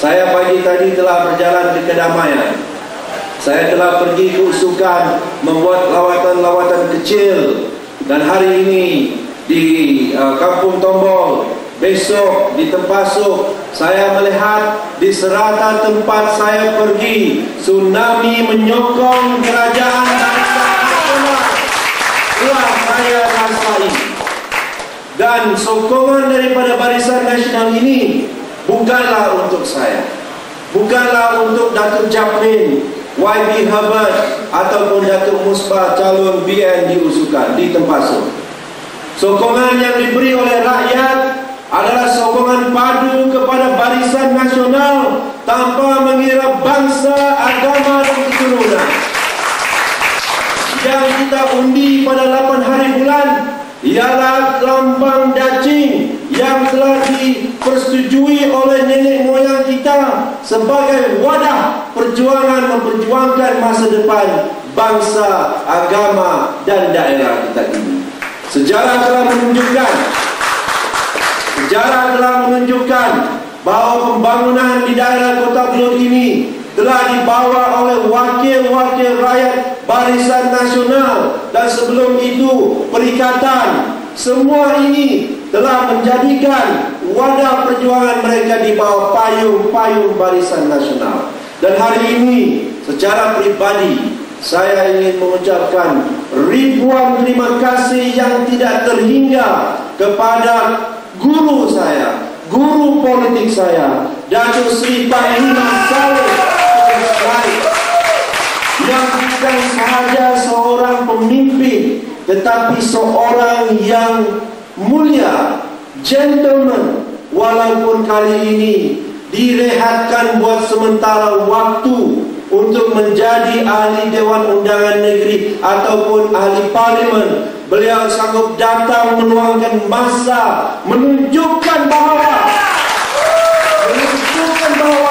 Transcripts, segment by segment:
Saya pagi tadi telah berjalan ke Kedamaian. Saya telah pergi ke Usukan membuat lawatan-lawatan kecil. Dan hari ini di Kampung Tombol, besok di Tempasuk, saya melihat di serata tempat saya pergi, tsunami menyokong kerajaan Barisan Nasional. Telah saya rasai. Dan sokongan daripada Barisan Nasional ini bukanlah untuk saya, bukanlah untuk Datuk Japrin, YB Herbert ataupun Datuk Musbah calon BN di Usukan, di Tempasuk. Sokongan yang diberi oleh rakyat adalah sokongan padu kepada Barisan Nasional tanpa mengira bangsa, agama dan keturunan. Yang kita undi pada 8 hari bulan ialah lambang dacing yang telah dipersetujui oleh nenek moyang kita sebagai wadah perjuangan memperjuangkan masa depan bangsa, agama dan daerah kita ini. Sejarah telah menunjukkan bahawa pembangunan di daerah Kota Belud ini telah dibawa oleh wakil-wakil rakyat Barisan Nasional, dan sebelum itu Perikatan. Semua ini telah menjadikan wadah perjuangan mereka di bawah payung-payung Barisan Nasional. Dan hari ini secara pribadi saya ingin mengucapkan ribuan terima kasih yang tidak terhingga kepada guru saya, guru politik saya, Datuk Seri Panglima Saleh, yang bukan sahaja seorang pemimpin tetapi seorang yang mulia, gentleman, walaupun kali ini direhatkan buat sementara waktu untuk menjadi ahli Dewan Undangan Negeri ataupun ahli Parlimen. Beliau sanggup datang meluangkan masa menunjukkan bahawa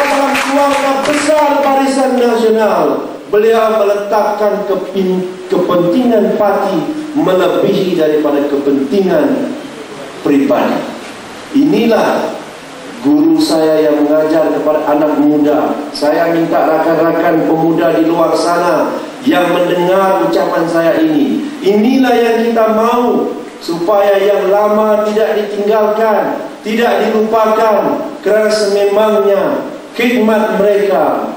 dalam keluarga besar Barisan Nasional beliau meletakkan kepentingan parti melebihi daripada kepentingan pribadi. Inilah guru saya yang mengajar kepada anak muda. Saya minta rakan-rakan pemuda di luar sana yang mendengar ucapan saya ini, inilah yang kita mau, supaya yang lama tidak ditinggalkan, tidak dilupakan, kerana sememangnya khidmat mereka,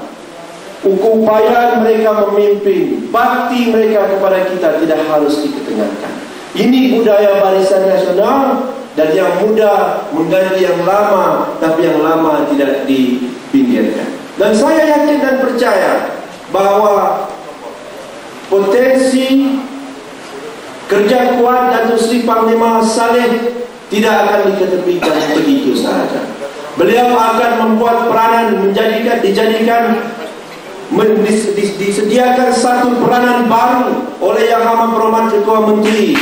upaya mereka memimpin, bakti mereka kepada kita tidak harus diketengahkan. Ini budaya Barisan Nasional, dan yang muda mengganti yang lama, tapi yang lama tidak dipinggirkan. Dan saya yakin dan percaya bahawa potensi kerja kuat Datuk Seri Panglima Saleh tidak akan diketepikan begitu sahaja. Beliau akan membuat peranan, disediakan satu peranan baru oleh Yang Amat Berhormat Ketua Menteri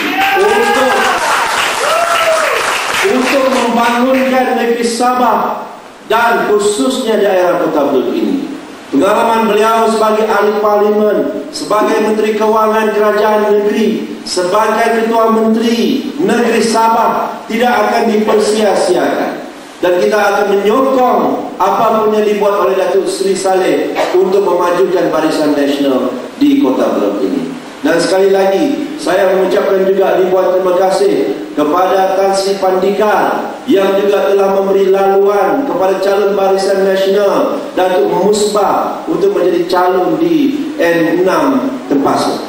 untuk membangunkan negeri Sabah dan khususnya daerah Kota Belud ini. Pengalaman beliau sebagai ahli parlimen, sebagai Menteri Kewangan Kerajaan Negeri, sebagai Ketua Menteri Negeri Sabah tidak akan dipersia-siakan. Dan kita akan menyokong apapun yang dibuat oleh Datuk Seri Saleh untuk memajukan Barisan Nasional di Kota Belud ini. Dan sekali lagi saya mengucapkan juga ribuan terima kasih kepada Tan Sri Pandikar yang juga telah memberi laluan kepada calon Barisan Nasional Datuk Musbah untuk menjadi calon di N6 Tempasuk.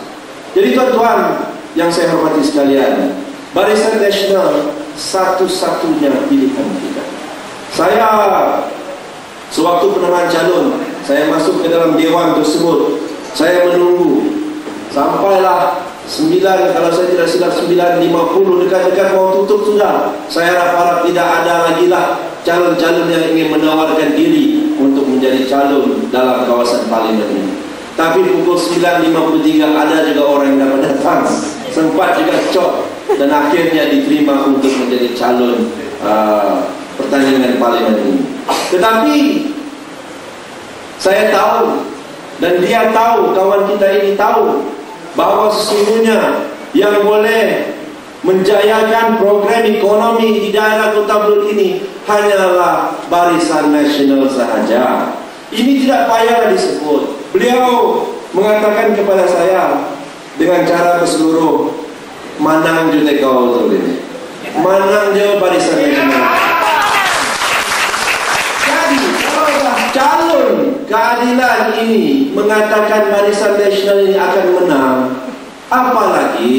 Jadi tuan-tuan yang saya hormati sekalian, Barisan Nasional satu-satunya pilihan kita. Saya sewaktu penentuan calon, saya masuk ke dalam dewan tersebut, saya menunggu sampailah 9, kalau saya tidak silap 9.50, dekat-dekat mau tutup sudah. Saya harap tidak ada lagi lah calon-calon yang ingin menawarkan diri untuk menjadi calon dalam kawasan parlimen ini. Tapi pukul 9.53 ada juga orang yang dapat datang, sempat juga cok, dan akhirnya diterima untuk menjadi calon pertandingan parlimen ini. Tetapi saya tahu, dan dia tahu, kawan kita ini tahu, bahawa sesungguhnya yang boleh menjayakan program ekonomi di daerah Kota Belud ini hanyalah Barisan Nasional sahaja. Ini tidak payah disebut. Beliau mengatakan kepada saya dengan cara berseluruh, manang juga kau tu ini, manang je Barisan Nasional. Jadi kalau calon keadilan ini mengatakan Barisan Nasional ini akan menang, apalagi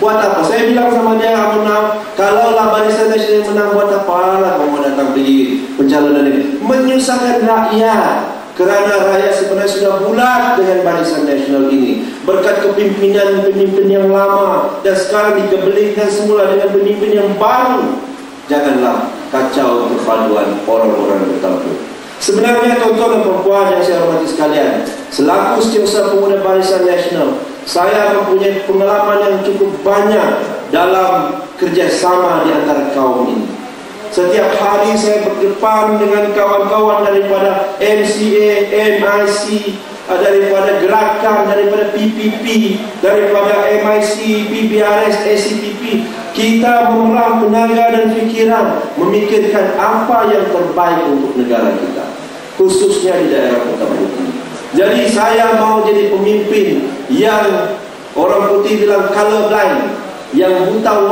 buat apa? Saya bilang sama dia, menang. Kalaulah Barisan Nasional menang, buat apalah kamu datang pergi pencalonan ini? Menyusahkan rakyat. Kerana rakyat sebenarnya sudah bulat dengan Barisan Nasional ini berkat kepimpinan pemimpin yang lama, dan sekarang dikebelingkan semula dengan pemimpin yang baru. Janganlah kacau perpaduan orang-orang bertabur. Sebenarnya tuan-tuan dan puan yang saya hormati sekalian, selaku Setiausaha Pemuda Barisan Nasional, saya mempunyai pengalaman yang cukup banyak dalam kerjasama di antara kaum ini. Setiap hari saya berdepan dengan kawan-kawan daripada MCA, MIC, daripada gerakan, daripada PPP, daripada MIC, PBRS, SCPP. Kita memerah tenaga dan fikiran memikirkan apa yang terbaik untuk negara kita, khususnya di daerah Kota Belud ini. Jadi saya mau jadi pemimpin yang orang putih bilang colorblind, yang buta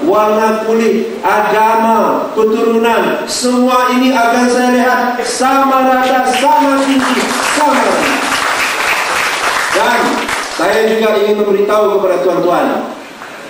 warna kulit, agama, keturunan, semua ini akan saya lihat sama rata, sama tinggi, sama rata. Dan saya juga ingin memberitahu kepada tuan-tuan,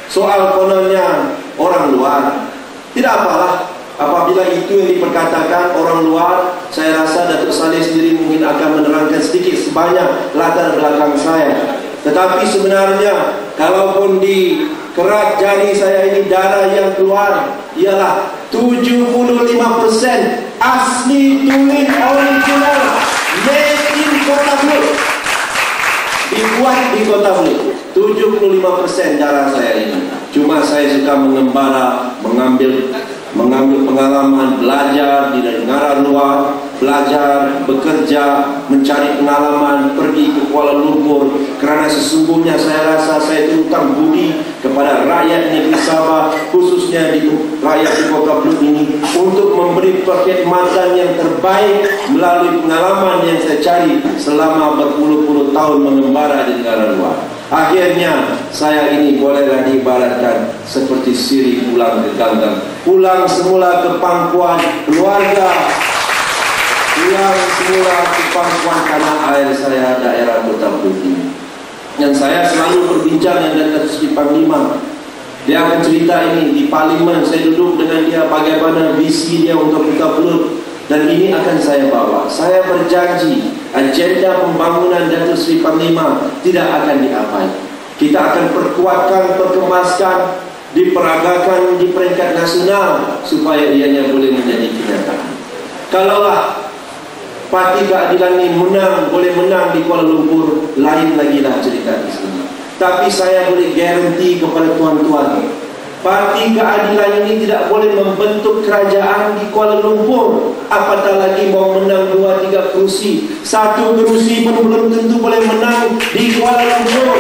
soal kononnya orang luar, tidak apalah apabila itu yang diperkatakan orang luar. Saya rasa Datuk Saleh sendiri mungkin akan menerangkan sedikit sebanyak latar belakang saya. Tetapi sebenarnya kalaupun di kerat jari saya ini darah yang keluar ialah 75% asli, tulen, original, made in Kota Belud, dibuat di Kota Belud. 75% darah saya ini. Cuma saya suka mengembara, mengambil pengalaman, belajar di negara luar, belajar, bekerja, mencari pengalaman, pergi ke Kuala Lumpur. Kerana sesungguhnya saya rasa saya terutang budi kepada rakyat negeri Sabah, khususnya di rakyat di Kota Belud ini, untuk memberi perkhidmatan yang terbaik melalui pengalaman yang saya cari selama berpuluh-puluh tahun mengembara di negara luar. Akhirnya saya ini bolehlah diibaratkan seperti siri pulang ke ganggang, pulang semula ke pangkuan keluarga, pulang semula ke pangkuan tanah air saya, daerah Kota Belud ini. Dan saya selalu berbincang dengan Datuk Seri Panglima. Dia akan cerita ini di Parlimen, saya duduk dengan dia bagaimana visi dia untuk Kota Belud, dan ini akan saya bawa. Saya berjanji agenda pembangunan Datuk Seri Panglima tidak akan diapai. Kita akan perkuatkan, perkemaskan, diperagakan di peringkat nasional supaya ianya boleh menjadi kenyataan. Kalaulah Parti Keadilan ini boleh menang di Kuala Lumpur, lain lagi lah cerita di sini. Tapi saya boleh garanti kepada tuan-tuan, Parti Keadilan ini tidak boleh membentuk kerajaan di Kuala Lumpur, apatah lagi mau menang 2-3 kursi. 1 kursi pun belum tentu boleh menang di Kuala Lumpur.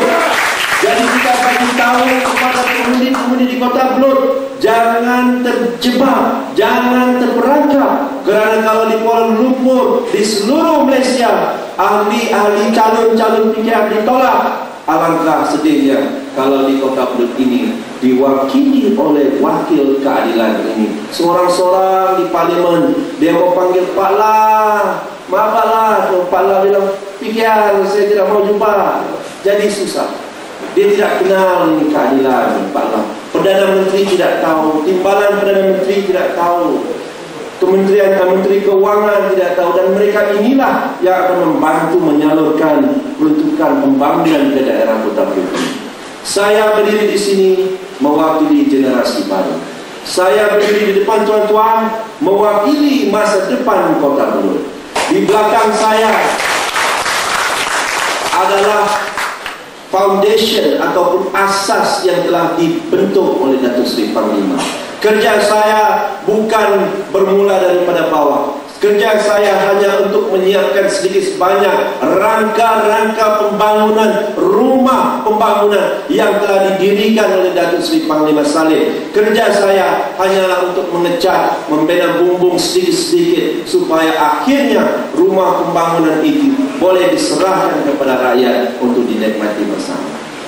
Jadi kita bagi tahu kepada pemudi-pemudi di Kota Belud, jangan terjebak, jangan terperangkap. Kerana kalau di Kuala Lumpur, di seluruh Malaysia, ahli-ahli calon-calon PKR ditolak. Alangkah sedihnya kalau di Kota Belud ini diwakili oleh wakil keadilan ini, seorang-seorang di Parlimen. Dia mau panggil Pak Lah, maaf lah, Pak Lah bilang PKR saya tidak mau jumpa. Jadi susah. Dia tidak kenal ini keadilan, Pak Lah. Perdana Menteri tidak tahu, timbalan Perdana Menteri tidak tahu, Menteri Keuangan tidak tahu, dan mereka inilah yang akan membantu menyalurkan peruntukan pembangunan ke daerah Kota Belud. Saya berdiri di sini mewakili generasi baru. Saya berdiri di depan tuan-tuan mewakili masa depan Kota Belud. Di belakang saya adalah foundation ataupun asas yang telah dibentuk oleh Datuk Seri Panglima. Kerja saya bukan bermula daripada bawah. Kerja saya hanya untuk menyiapkan sedikit sebanyak rangka-rangka pembangunan rumah pembangunan yang telah didirikan oleh Datuk Seri Panglima Saleh. Kerja saya hanyalah untuk mengecat, membina bumbung sedikit-sedikit supaya akhirnya rumah pembangunan itu boleh diserahkan kepada rakyat.